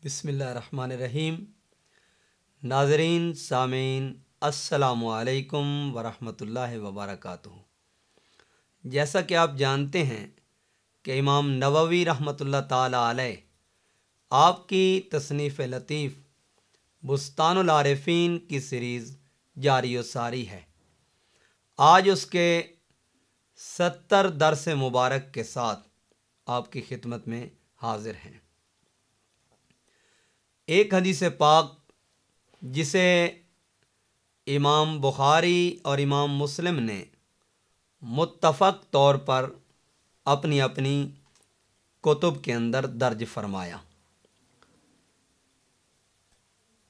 बिस्मिल्लाहिर्रहमानिर्रहीम। नाज़रीन सामीन अस्सलामु अलैकुम वरहमतुल्लाहि वबरकातुहू। जैसा कि आप जानते हैं कि इमाम नववी रहमतुल्लाह ताला अलैह आपकी तसनीफ़ लतीफ़ बुस्तानुल आरिफ़ीन की सीरीज़ जारी व सारी है। आज उसके 70 दर्स मुबारक के साथ आपकी खिदमत में हाजिर हैं। एक हदीस पाक जिसे इमाम बुखारी और इमाम मुस्लिम ने मुत्तफ़क़ तौर पर अपनी अपनी कुतुब के अंदर दर्ज फरमाया।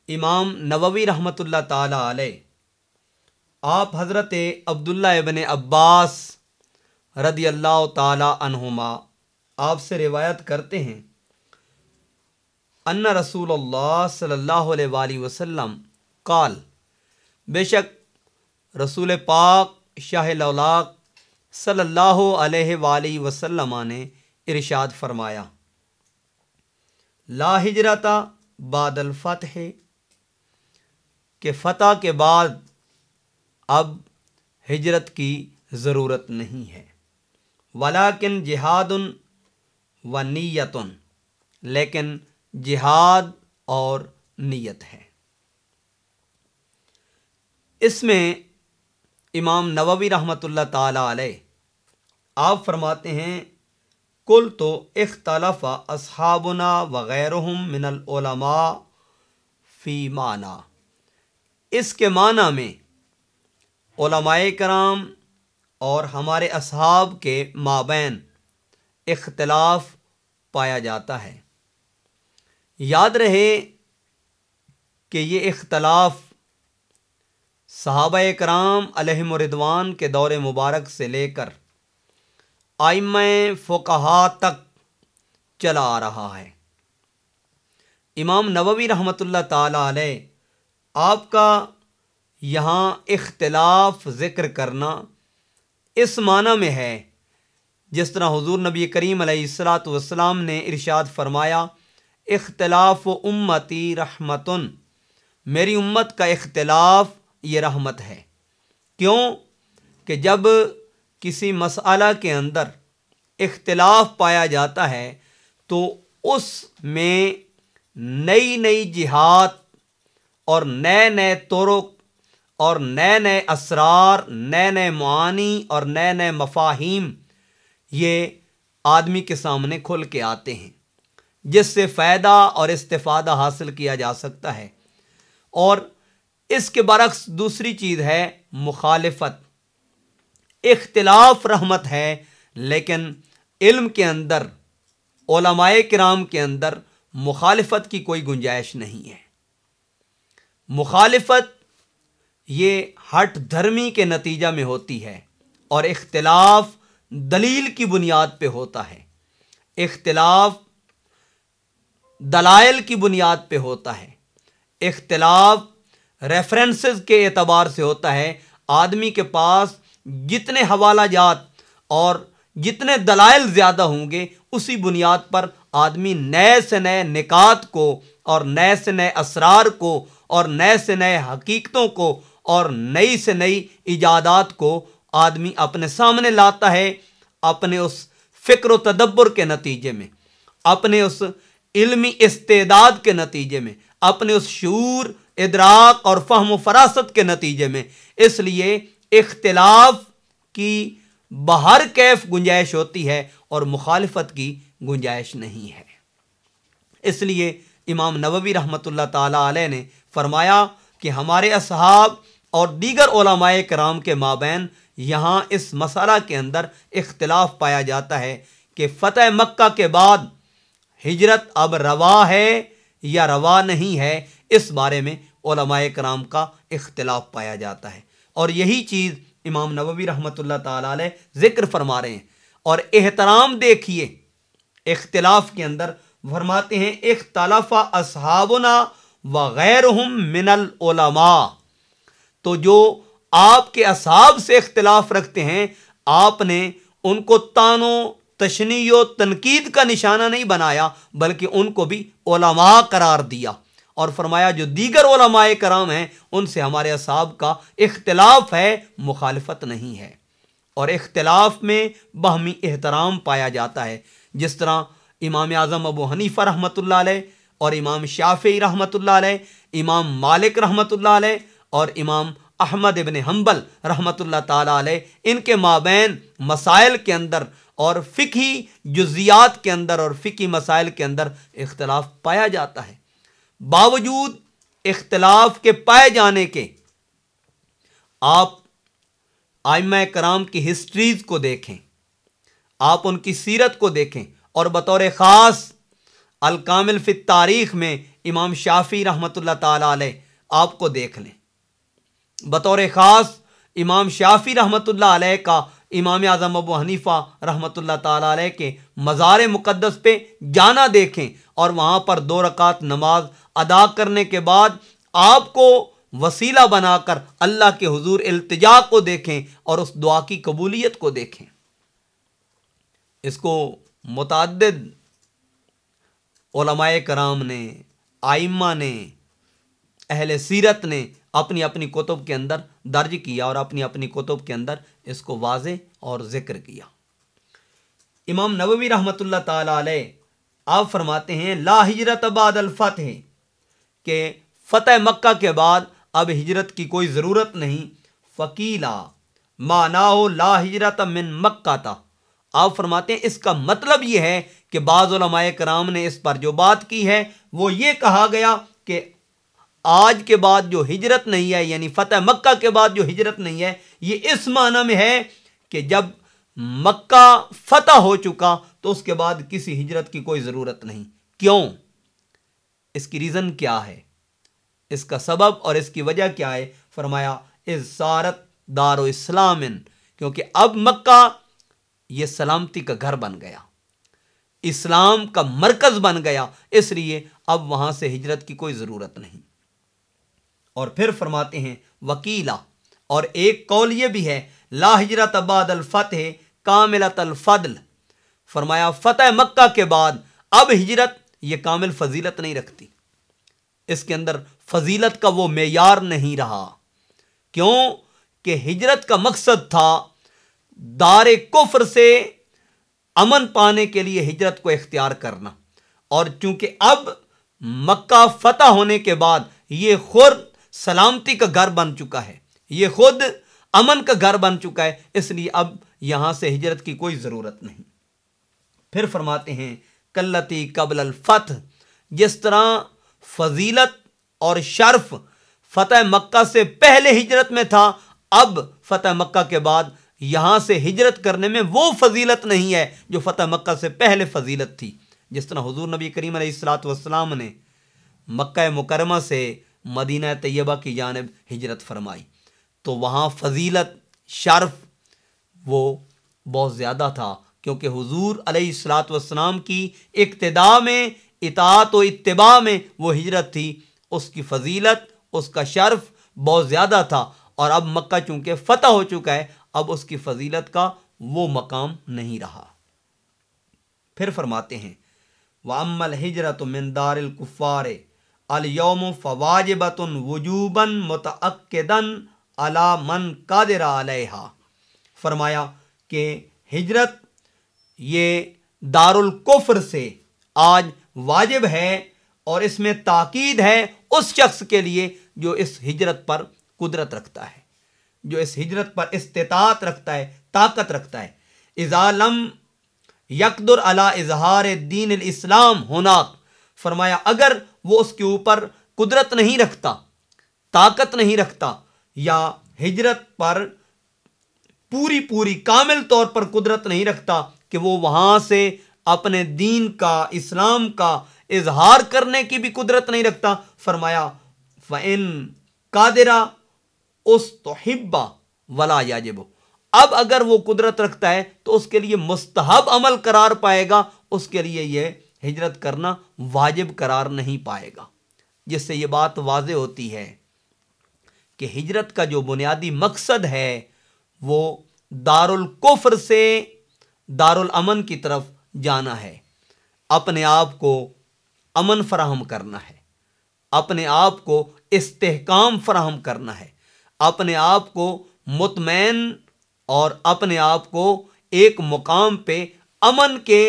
इमाम नववी रहमतुल्लाह ताला अलैह आप हज़रत अब्दुल्ला इब्न अब्बास रदी अल्लाह ताला अन्हुमा आपसे रिवायत करते हैं, अन्ना रसूलुल्लाह सल्लल्लाहु अलैहि वसल्लम काल, बेशक रसूल पाक शाह लौलाक सल्लल्लाहु अलैहि वसल्लम ने इरशाद फरमाया, ला हिजरता बादल फतह, के फ़तह के बाद अब हिजरत की ज़रूरत नहीं है, वलाकिन जिहादुन व नीयतुन, लेकिन जिहाद और नीयत है। इसमें इमाम नववी रहमतुल्लाह ताला अलैह आप फरमाते हैं, कुल तो इख्तलफ़ अस्हाबुना वग़ैरुहुम मिनल उलमा फ़ी माना। इसके माना में उलमाए कराम और हमारे असहाब के माबैन इख्तिलाफ पाया जाता है। याद रहे कि ये इख्तलाफ सहाबा कराम अलैहिम रिदवान के दौर मुबारक से लेकर आइम्मा फ़ुक़हा तक चला आ रहा है। इमाम नववी रहमतुल्लाह ताला अलैह आपका यहाँ इख्तिलाफ ज़िक्र करना इस माना में है जिस तरह हुज़ूर नबी करीम अलैहिस्सलातु वस्सलाम ने इरशाद फरमाया, इख्तिलाफ़ उम्मती रहमतुन, मेरी उम्मत का इख्तिलाफ ये रहमत है। क्यों कि जब किसी मसअला के अंदर इख्तिलाफ पाया जाता है तो उसमें नई नई जिहाद और नए नए तुरुक और नए नए असरार, नए नए मानी और नए नए मफाहीम ये आदमी के सामने खुल के आते हैं, जिससे फ़ायदा और इस्तिफ़ादा हासिल किया जा सकता है। और इसके बरक्स दूसरी चीज़ है मुखालिफत। इख्तिलाफ रहमत है, लेकिन इल्म के अंदर उलमाए किराम के अंदर मुखालिफत की कोई गुंजाइश नहीं है। मुखालिफत ये हट धर्मी के नतीजा में होती है और इख्तिलाफ दलील की बुनियाद पे होता है। इख्तिलाफ दलाइल की बुनियाद पे होता है। इख्तिलाफ रेफरेंसेस के एतबार से होता है। आदमी के पास जितने हवाला जात और जितने दलाइल ज़्यादा होंगे, उसी बुनियाद पर आदमी नए से नए निकात को और नए से नए असरार को और नए से नए हकीकतों को और नई से नई इजादात को आदमी अपने सामने लाता है। अपने उस फ़िक्र व तदब्बर के नतीजे में, अपने उस इल्मी इस्तेदाद के नतीजे में, अपने उस शऊर, इदराक और फ़हम व फ़रासत के नतीजे में। इसलिए इख्तिलाफ की बाहर कैफ गुंजाइश होती है और मुखालिफत की गुंजाइश नहीं है। इसलिए इमाम नववी रहमतुल्लाह ताला अलैह ने फरमाया कि हमारे असहाब और दीगर उलमाए कराम के माबैन यहाँ इस मसला के अंदर इख्तिलाफ पाया जाता है कि फ़तह मक्का के बाद हिजरत अब रवा है या रवा नहीं है। इस बारे में उलमाए कराम का इख्तिलाफ पाया जाता है और यही चीज़ इमाम नववी रहमतुल्लाह ताला अलैह ज़िक्र फरमा रहे हैं। और एहतराम देखिए इख्तिलाफ के अंदर, फरमाते हैं इख्तलफ़ अस्हाबुना व गैरुहुम मिनल उलमा। तो जो आपके असहाब से इख्तिलाफ रखते हैं, आपने उनको तानो तशनी व तनकीद का निशाना नहीं बनाया, बल्कि उनको भी उलमा करार दिया और फरमाया जो दीगर उलमाए कराम हैं उनसे हमारे असहाब का इख्तिलाफ है, मुखालफत नहीं है। और इख्तिलाफ में बाहमी एहतराम पाया जाता है। जिस तरह इमाम आज़म अबू हनीफ़ा रहमतुल्लाह अलैह और इमाम शाफ़िई रहमतुल्लाह अलैह, इमाम मालिक रहमतुल्लाह अलैह और इमाम अहमद इब्न हम्बल रहमतुल्लाह ताला अलैह, इनके माबैन मसाइल के अंदर और फ़िक़ही जुज़ियात के अंदर और फ़िक़ही मसाइल के अंदर इख्तिलाफ पाया जाता है। बावजूद इख्तिलाफ के पाए जाने के आप आइम्मा कराम की हिस्ट्रीज़ को देखें, आप उनकी सीरत को देखें और बतौर ख़ास अल कामिल फ़ी तारीख़ में इमाम शाफ़ी रहमतुल्लाह ताला अलैह आपको देख लें। बतौर ख़ास इमाम शाफ़ी रहमतुल्लाह अलैह का इमाम आज़म अबू हनीफ़ा रहमतुल्लाह ताला अलैह के मज़ार मुक़द्दस पे जाना देखें और वहाँ पर 2 रकात नमाज अदा करने के बाद आपको वसीला बनाकर अल्लाह के हुजूर इल्तिजा को देखें और उस दुआ की कबूलियत को देखें। इसको मुतअद्दिद उलमाए कराम ने, आइम्मा ने, अहले सीरत ने अपनी अपनी कुतुब के अंदर दर्ज किया और अपनी अपनी कुतुब के अंदर इसको वाज़े और ज़िक्र किया। इमाम नववी रहमतुल्लाह ताला अलैह आप फरमाते हैं ला हिजरत बादल फ़तह, के फ़तह मक्का के बाद अब हिजरत की कोई ज़रूरत नहीं। फ़कीला माना हो ला हिजरत मिन मक्का था। आप फरमाते हैं इसका मतलब ये है कि बाज़ उलमाए कराम ने इस पर जो बात की है वो ये कहा गया कि आज के बाद जो हिजरत नहीं है, यानी फ़तह मक्का के बाद जो हिजरत नहीं है, ये इस माना में है कि जब मक्का फ़तह हो चुका तो उसके बाद किसी हिजरत की कोई ज़रूरत नहीं। क्यों? इसकी रीज़न क्या है, इसका सबब और इसकी वजह क्या है? फरमाया इज़ सारत दारो इस्लामिन, क्योंकि अब मक्का ये सलामती का घर बन गया, इस्लाम का मरकज़ बन गया, इसलिए अब वहाँ से हिजरत की कोई ज़रूरत नहीं। और फिर फरमाते हैं वकीला, और एक कौल ये भी है ला हिजरत बादल फ़तह कामिलतल फ़द्ल, फरमाया फ़तह मक्का के बाद अब हिजरत ये कामिल फजीलत नहीं रखती, इसके अंदर फजीलत का वो मेयार नहीं रहा। क्यों? कि हिजरत का मकसद था दारे कुफ्र से अमन पाने के लिए हिजरत को इख्तियार करना, और चूंकि अब मक्का फ़तह होने के बाद ये खुद सलामती का घर बन चुका है, ये खुद अमन का घर बन चुका है, इसलिए अब यहाँ से हिजरत की कोई ज़रूरत नहीं। फिर फरमाते हैं कल्लती कबल अल फ़तह, जिस तरह फजीलत और शर्फ फ़तह मक्का से पहले हिजरत में था, अब फ़तह मक्का के बाद यहाँ से हिजरत करने में वो फजीलत नहीं है जो फ़तह मक्का से पहले फजीलत थी। जिस तरह हुजूर नबी करीम अलैहिस्सलातु वस्सलाम ने मक्का मुकरमा से मदीना तैयबा की जानिब हिजरत फरमाई तो वहाँ फजीलत शर्फ वो बहुत ज़्यादा था, क्योंकि हुजूर अलैहिस्सलातु वस्सलाम की इक्तिदा में, इताअत व इत्तिबा में वो हिजरत थी, उसकी फजीलत, उसका शर्फ बहुत ज़्यादा था। और अब मक्का चूँकि फ़तह हो चुका है, अब उसकी फजीलत का वो मकाम नहीं रहा। फिर फरमाते हैं वअम्मल हिजरतु मिन दारिल कुफ़ार अल यौम फ़वाजिबतुन वुजूबन मुतअक्किदन अला मन कादिरा अलैहा, फरमाया कि हिजरत ये दारुल कुफ्र से आज वाजिब है और इसमें ताकीद है उस शख्स के लिए जो इस हिजरत पर कुदरत रखता है, जो इस हिजरत पर इस्तिताअत रखता है, ताकत रखता है। इज़ा लम यक़दुर अला इज़हार दीन इस्लाम हुनाक, फरमाया अगर वो उसके ऊपर कुदरत नहीं रखता, ताकत नहीं रखता, या हिजरत पर पूरी कामिल तौर पर कुदरत नहीं रखता कि वो वहाँ से अपने दीन का, इस्लाम का इजहार करने की भी कुदरत नहीं रखता, फरमाया फ़इन कादिरा उस तोहिब्बा वला याजिबो, अब अगर वो कुदरत रखता है तो उसके लिए मुस्तहब अमल करार पाएगा, उसके लिए ये हिजरत करना वाजिब करार नहीं पाएगा। जिससे ये बात वाज़े होती है कि हिजरत का जो बुनियादी मकसद है वो दारुल कुफ्र से دارل امن کی طرف جانا ہے، اپنے آپ کو امن فراہم کرنا ہے، اپنے آپ کو استحکام فراہم کرنا ہے، اپنے آپ کو مطمئن اور اپنے آپ کو ایک مقام پہ امن کے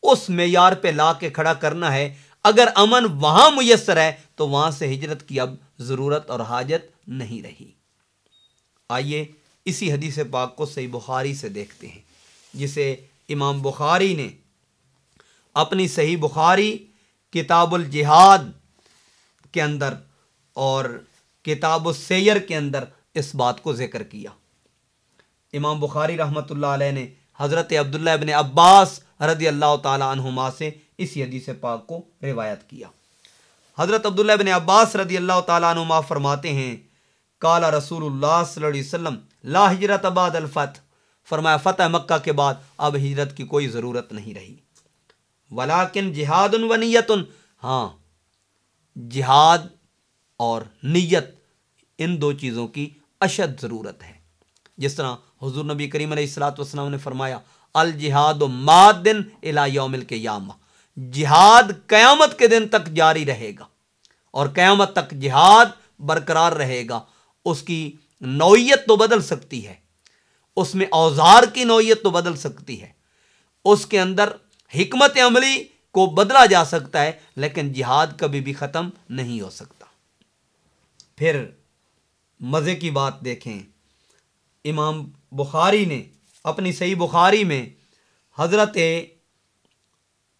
اس معیار پہ لا کے کھڑا کرنا ہے۔ اگر امن وہاں میسر ہے تو وہاں سے ہجرت کی اب ضرورت اور حاجت نہیں رہی۔ آئیے اسی حدیث پاک کو صحیح بخاری سے دیکھتے ہیں، جسے امام بخاری نے اپنی صحیح بخاری کتاب الجہاد کے اندر اور کتاب السیر کے اندر اس بات کو ذکر کیا۔ امام بخاری رحمۃ اللہ علیہ نے حضرت عبداللہ ابن عباس رضی اللہ تعالی عنہما سے اسی حدیث پاک کو روایت کیا۔ حضرت عبداللہ ابن عباس رضی اللہ تعالی عنہما فرماتے ہیں، قال رسول اللہ صلی اللہ علیہ وسلم لا ہجرت بعد الفتح، فرمایا فتح مکہ کے بعد اب ہجرت کی کوئی ضرورت نہیں رہی، ولیکن جہاد و نیت، ہاں جہاد اور نیت ان دو چیزوں کی اشد ضرورت ہے۔ جس طرح حضور نبی کریم علیہ الصلوۃ والسلام نے فرمایا الجہاد ماد الی یوم القیامہ، جہاد قیامت کے دن تک جاری رہے گا، اور قیامت تک جہاد برقرار رہے گا۔ اس کی نوعیت تو بدل سکتی ہے، اس میں اوزار کی نوعیت تو بدل سکتی ہے، اس کے اندر حکمت عملی کو بدلا جا سکتا ہے، لیکن جہاد کبھی بھی ختم نہیں ہو سکتا۔ پھر مزے کی بات دیکھیں، امام بخاری نے اپنی صحیح بخاری میں حضرت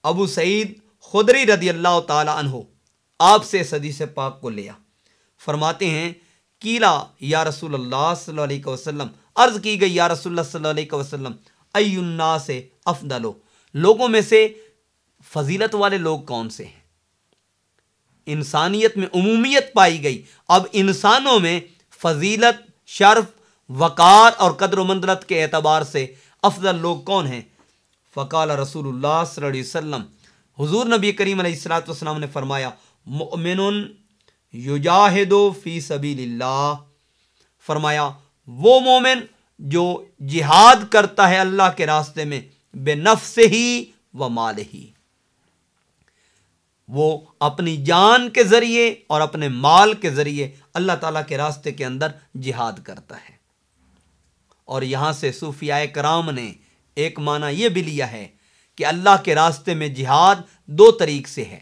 ابو سعید خدری رضی اللہ تعالی عنہ آپ سے اس حدیث پاک کو لیا، فرماتے ہیں کیلا یا رسول اللہ صلی اللہ علیہ وسلم، عرض کی گئی یا رسول اللہ صلی اللہ علیہ وسلم ای الناس افضل، لوگوں میں سے فضیلت والے لوگ کون سے ہیں؟ انسانیت میں عمومیت پائی گئی، اب انسانوں میں فضیلت، شرف، وقار اور قدر و منزلت کے اعتبار سے افضل لوگ کون ہیں؟ فقال رسول اللہ صلی اللہ علیہ وسلم، حضور نبی کریم علیہ الصلوۃ والسلام نے فرمایا مؤمن یجاہد فی سبیل اللہ، فرمایا وہ مومن جو جہاد کرتا ہے اللہ کے راستے میں بے نفس ہی و مال ہی، وہ اپنی جان کے ذریعے اور اپنے مال کے ذریعے اللہ تعالیٰ کے راستے کے اندر جہاد کرتا ہے۔ اور یہاں سے صوفیاء کرام نے ایک معنی یہ بھی لیا ہے کہ اللہ کے راستے میں جہاد دو طریق سے ہے،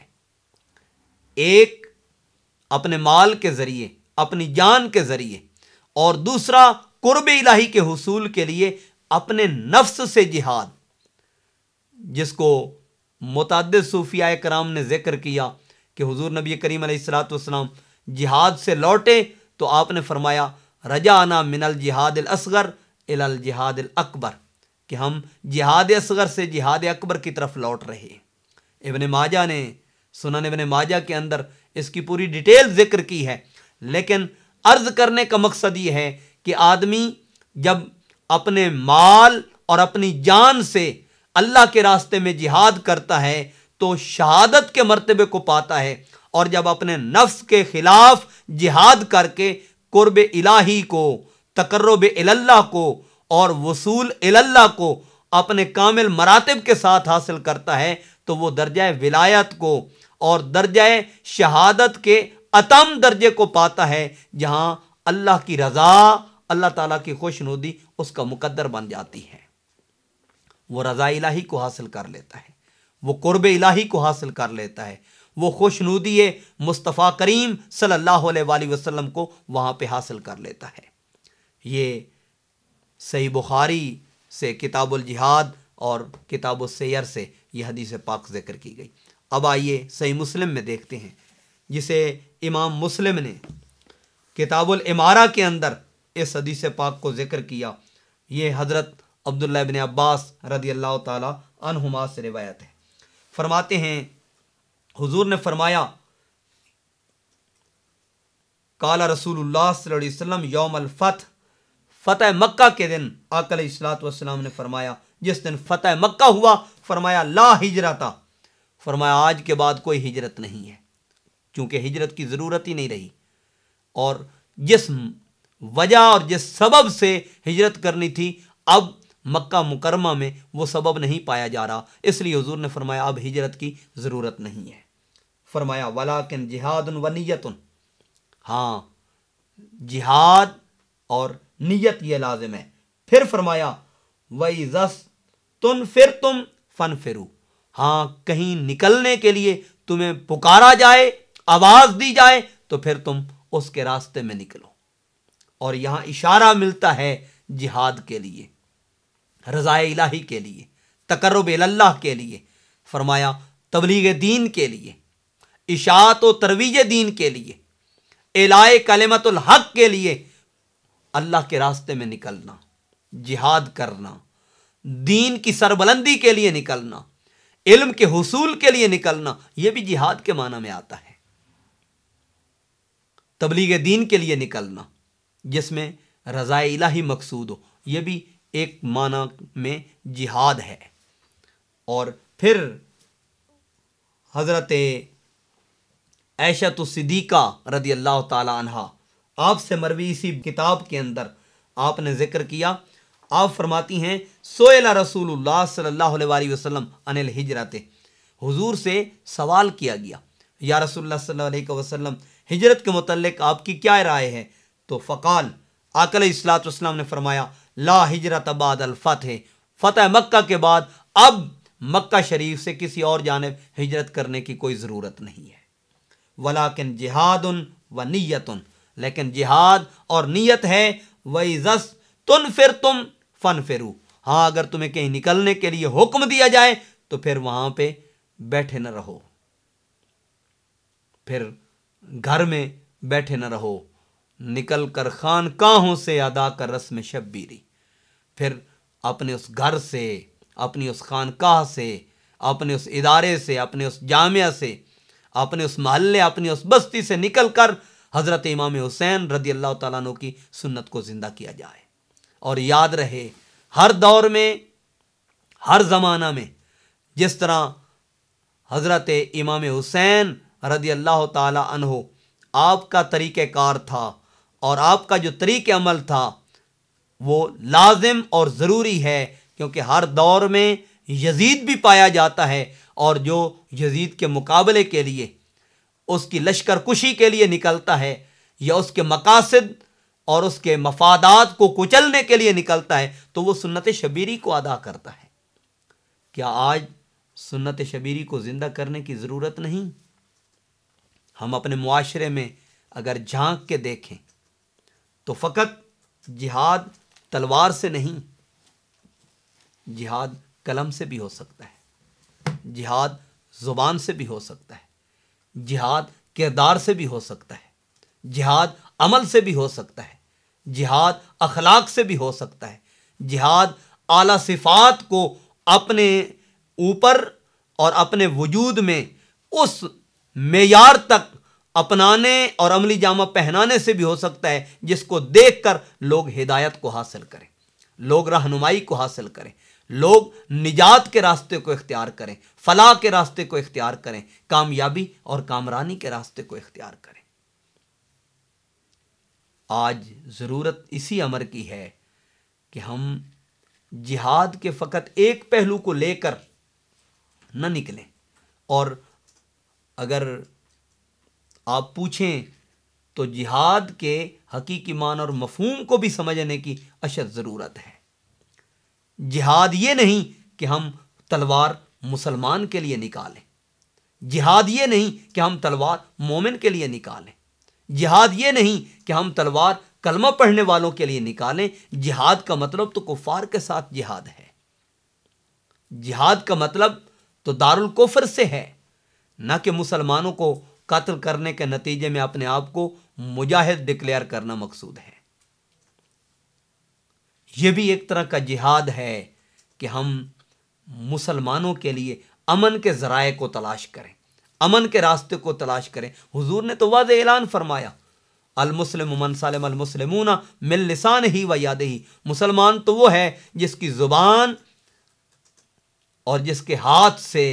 ایک اپنے مال کے ذریعے، اپنی جان کے ذریعے، اور دوسرا قرب الہی کے حصول کے لیے اپنے نفس سے جہاد، جس کو متعدد صوفیاء کرام نے ذکر کیا کہ حضور نبی کریم علیہ الصلوۃ والسلام جہاد سے لوٹے تو آپ نے فرمایا رجعنا من الجہاد الاصغر الی الجہاد الاکبر، کہ ہم جہاد اصغر سے جہاد اکبر کی طرف لوٹ رہے۔ ابن ماجہ نے سنن ابن ماجہ کے اندر اس کی پوری ڈیٹیل ذکر کی ہے، لیکن عرض کرنے کا مقصد یہ ہے کہ آدمی جب اپنے مال اور اپنی جان سے اللہ کے راستے میں جہاد کرتا ہے تو شہادت کے مرتبے کو پاتا ہے، اور جب اپنے نفس کے خلاف جہاد کر کے قرب الہی کو، تقرب اللہ کو اور وصول اللہ کو اپنے کامل مراتب کے ساتھ حاصل کرتا ہے تو وہ درجہ ولایت کو اور درجہ شہادت کے اتم درجے کو پاتا ہے، جہاں اللہ کی رضا، اللہ تعالیٰ کی خوشنودی اس کا مقدر بن جاتی ہے۔ وہ رضا الہی کو حاصل کر لیتا ہے، وہ قرب الہی کو حاصل کر لیتا ہے، وہ خوشنودی مصطفیٰ کریم صلی اللہ علیہ وآلہ وسلم کو وہاں پہ حاصل کر لیتا ہے۔ یہ صحیح بخاری سے کتاب الجہاد اور کتاب السیر سے یہ حدیث پاک ذکر کی گئی۔ اب آئیے صحیح مسلم میں دیکھتے ہیں، جسے امام مسلم نے کتاب الامارہ کے اندر اس حدیث پاک کو ذکر کیا۔ یہ حضرت عبداللہ ابن عباس رضی اللہ تعالی عنہما سے روایت ہے، فرماتے ہیں حضور نے فرمایا قال رسول اللہ صلی اللہ علیہ وسلم یوم الفتح، فتح مکہ کے دن آقا علیہ الصلوۃ والسلام نے فرمایا، جس دن فتح مکہ ہوا، فرمایا لا ہجرتا، فرمایا آج کے بعد کوئی ہجرت نہیں ہے، کیونکہ ہجرت کی ضرورت ہی نہیں رہی، اور جس وجہ اور جس سبب سے ہجرت کرنی تھی اب مکہ مکرمہ میں وہ سبب نہیں پایا جا رہا، اس لیے حضور نے فرمایا اب ہجرت کی ضرورت نہیں ہے۔ فرمایا وَلَٰكِنْ جِهَادٌ وَنِيَّةٌ، ہاں جہاد اور نیت یہ لازم ہے۔ پھر فرمایا وَإِذَا اسْتُنْفِرْتُمْ فَانْفِرُوا، ہاں کہیں نکلنے کے لیے تمہیں پکارا جائے، آواز دی جائے تو پھر تم اس کے راستے میں نکلو۔ اور یہاں اشارہ ملتا ہے جہاد کے لیے، رضائے الہی کے لیے، تقرب اللہ کے لیے، فرمایا تبلیغ دین کے لیے، اشاعت و ترویج دین کے لیے، اعلاء کلمت الحق کے لیے، اللہ کے راستے میں نکلنا، جہاد کرنا، دین کی سربلندی کے لیے نکلنا، علم کے حصول کے لیے نکلنا، یہ بھی جہاد کے معنی میں آتا ہے۔ تبلیغ دین کے لیے نکلنا جس میں رضائے الہی مقصود ہو، یہ بھی ایک معنی میں جہاد ہے۔ اور پھر حضرت عائشہ صدیقہ رضی اللہ تعالی عنہ، آپ سے مروی اسی کتاب کے اندر آپ نے ذکر کیا، آپ فرماتی ہیں سئل رسول اللہ صلی اللہ علیہ وسلم عن الہجرت، حضور سے سوال کیا گیا یا رسول اللہ صلی اللہ علیہ وسلم ہجرت کے متعلق آپ کی کیا رائے ہے؟ تو فقال، آقا علیہ الصلوۃ والسلام نے فرمایا لا ہجرت بعد الفتح، فتح مکہ کے بعد اب مکہ شریف سے کسی اور جانب ہجرت کرنے کی کوئی ضرورت نہیں ہے۔ ولیکن جہاد و نیت، لیکن جہاد اور نیت ہے۔ وَإِذَا اسْتُنْفِرْتُمْ فَانْفِرُوا، ہاں اگر تمہیں کہیں نکلنے کے لیے حکم دیا جائے تو پھر وہاں پہ بیٹھے نہ رہو، پھر گھر میں بیٹھے نہ رہو، نکل کر خانقاہوں سے ادا کر رسم شبیری، پھر اپنے اس گھر سے، اپنی اس خانقاہ سے، اپنے اس ادارے سے، اپنے اس جامعہ سے، اپنے اس محلے، اپنی اس بستی سے نکل کر حضرت امام حسین رضی اللہ تعالیٰ عنہ کی سنت کو زندہ کیا جائے۔ اور یاد رہے ہر دور میں، ہر زمانہ میں جس طرح حضرت امام حسین رضی اللہ تعالی عنہ آپ کا طریقہ کار تھا اور آپ کا جو طریقہ عمل تھا وہ لازم اور ضروری ہے، کیونکہ ہر دور میں یزید بھی پایا جاتا ہے، اور جو یزید کے مقابلے کے لیے، اس کی لشکر کشی کے لیے نکلتا ہے یا اس کے مقاصد اور اس کے مفادات کو کچلنے کے لیے نکلتا ہے تو وہ سنت شبیری کو ادا کرتا ہے۔ کیا آج سنت شبیری کو زندہ کرنے کی ضرورت نہیں؟ ہم اپنے معاشرے میں اگر جھانک کے دیکھیں تو فقط جہاد تلوار سے نہیں، جہاد قلم سے بھی ہو سکتا ہے، جہاد زبان سے بھی ہو سکتا ہے، جہاد کردار سے بھی ہو سکتا ہے، جہاد عمل سے بھی ہو سکتا ہے، جہاد اخلاق سے بھی ہو سکتا ہے، جہاد اعلیٰ صفات کو اپنے اوپر اور اپنے وجود میں اس معیار تک اپنانے اور عملی جامہ پہنانے سے بھی ہو سکتا ہے جس کو دیکھ کر لوگ ہدایت کو حاصل کریں، لوگ رہنمائی کو حاصل کریں، لوگ نجات کے راستے کو اختیار کریں، فلاح کے راستے کو اختیار کریں، کامیابی اور کامرانی کے راستے کو اختیار کریں۔ آج ضرورت اسی امر کی ہے کہ ہم جہاد کے فقط ایک پہلو کو لے کر نہ نکلیں، اور اگر آپ پوچھیں تو جہاد کے حقیقی معنی اور مفہوم کو بھی سمجھنے کی اشد ضرورت ہے۔ جہاد یہ نہیں کہ ہم تلوار مسلمان کے لیے نکالیں، جہاد یہ نہیں کہ ہم تلوار مومن کے لیے نکالیں، جہاد یہ نہیں کہ ہم تلوار کلمہ پڑھنے والوں کے لیے نکالیں۔ جہاد کا مطلب تو کفار کے ساتھ جہاد ہے، جہاد کا مطلب تو دارالکفر سے ہے، نہ کہ مسلمانوں کو قتل کرنے کے نتیجے میں اپنے آپ کو مجاہد ڈکلیئر کرنا مقصود ہے۔ یہ بھی ایک طرح کا جہاد ہے کہ ہم مسلمانوں کے لیے امن کے ذرائع کو تلاش کریں، امن کے راستے کو تلاش کریں۔ حضور نے تو واضح اعلان فرمایا المسلم من سلم المسلمون من لسانہ و یدہ، مسلمان تو وہ ہے جس کی زبان اور جس کے ہاتھ سے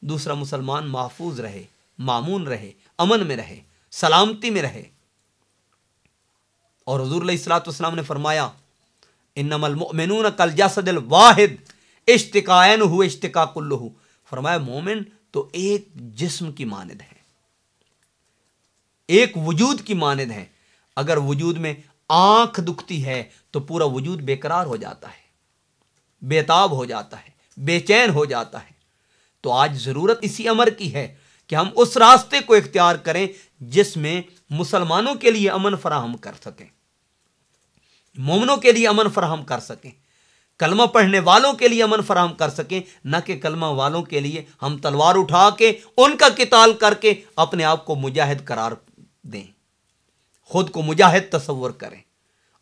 دوسرا مسلمان محفوظ رہے، مامون رہے، امن میں رہے، سلامتی میں رہے۔ اور حضور علیہ الصلوۃ والسلام نے فرمایا इन्नमल मुमिनून कल जसदिल वाहिद इश्तिकाअनहु इश्तिका कुल्लुहु। फरमाया मोमिन तो एक जिस्म की मानिद है, एक वजूद की मानिद है। अगर वजूद में आंख दुखती है तो पूरा वजूद बेकरार हो जाता है, बेताब हो जाता है, बेचैन हो जाता है। तो आज ज़रूरत इसी अमर की है कि हम उस रास्ते को इख्तियार करें जिसमें मुसलमानों के लिए अमन फराहम कर सकें, मोमिनों के लिए अमन फराहम कर सकें, कलमा पढ़ने वालों के लिए अमन फराहम कर सकें, न कि कलमा वालों के लिए हम तलवार उठा के उनका किताल करके अपने आप को मुजाहिद करार दें। खुद को मुजाहिद तसव्वुर करें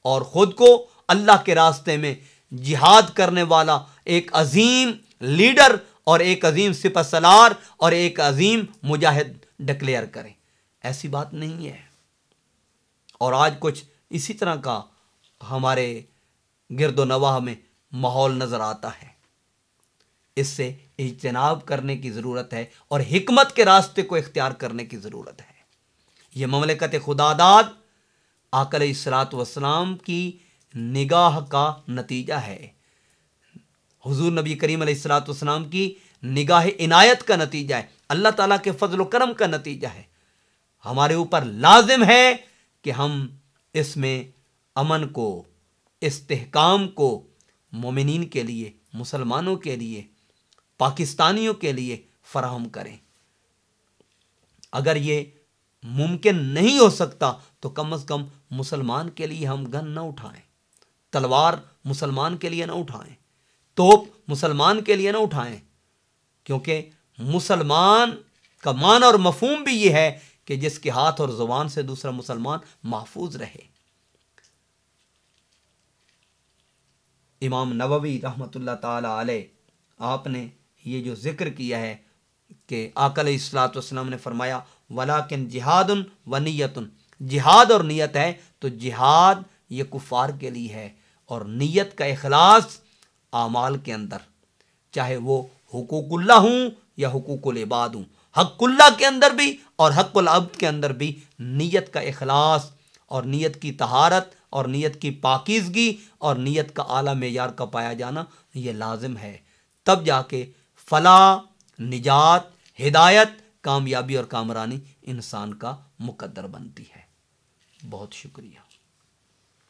और खुद को अल्लाह के रास्ते में जिहाद करने वाला एक अजीम लीडर और एक अजीम सिपहसालार और एक अजीम मुजाहिद डिक्लेयर करें। ऐसी बात नहीं है। और आज कुछ इसी तरह का हमारे गिरदो नवाह में माहौल नज़र आता है। इससे इज्तनाब करने की ज़रूरत है और हिकमत के रास्ते को इख्तियार करने की ज़रूरत है। यह ममलकत खुदादाद आका अलैहिस्सलातु वस्सलाम की निगाह का नतीजा है, हुजूर नबी करीम अलैहिस्सलातु वस्सलाम की निगाह इनायत का नतीजा है, अल्लाह ताला के फजल करम का नतीजा है। हमारे ऊपर लाजिम है कि हम इसमें अमन को, इस्तेहकाम को मोमिनीन के लिए, मुसलमानों के लिए, पाकिस्तानियों के लिए फराहम करें। अगर ये मुमकिन नहीं हो सकता तो कम से कम मुसलमान के लिए हम गन न उठाएं, तलवार मुसलमान के लिए न उठाएं, तोप मुसलमान के लिए न उठाएं, क्योंकि मुसलमान का मान और मफहूम भी ये है कि जिसके हाथ और ज़ुबान से दूसरा मुसलमान महफूज रहे। इमाम नववी रहमतुल्लाह ताला अलैह आपने ये जो जिक्र किया है कि आका अलैहिस्सलातु वस्सलाम ने फरमाया वलाकिन जिहादुन व नियतुन, जिहाद और नियत है तो जिहाद ये कुफार के लिए है और नियत का इखलास आमाल के अंदर, चाहे वो हुकूकुल्लाह हूँ या हुकूकुल इबाद हूँ, हक़ुल्लाह के अंदर भी और हक़ुल अब्द के अंदर भी नियत का इखलास और नियत की तहारत और नियत की पाकीज़गी और नियत का आला मेयार का पाया जाना ये लाजिम है। तब जाके फलाह, निजात, हिदायत, कामयाबी और कामरानी इंसान का मुकद्दर बनती है। बहुत शुक्रिया।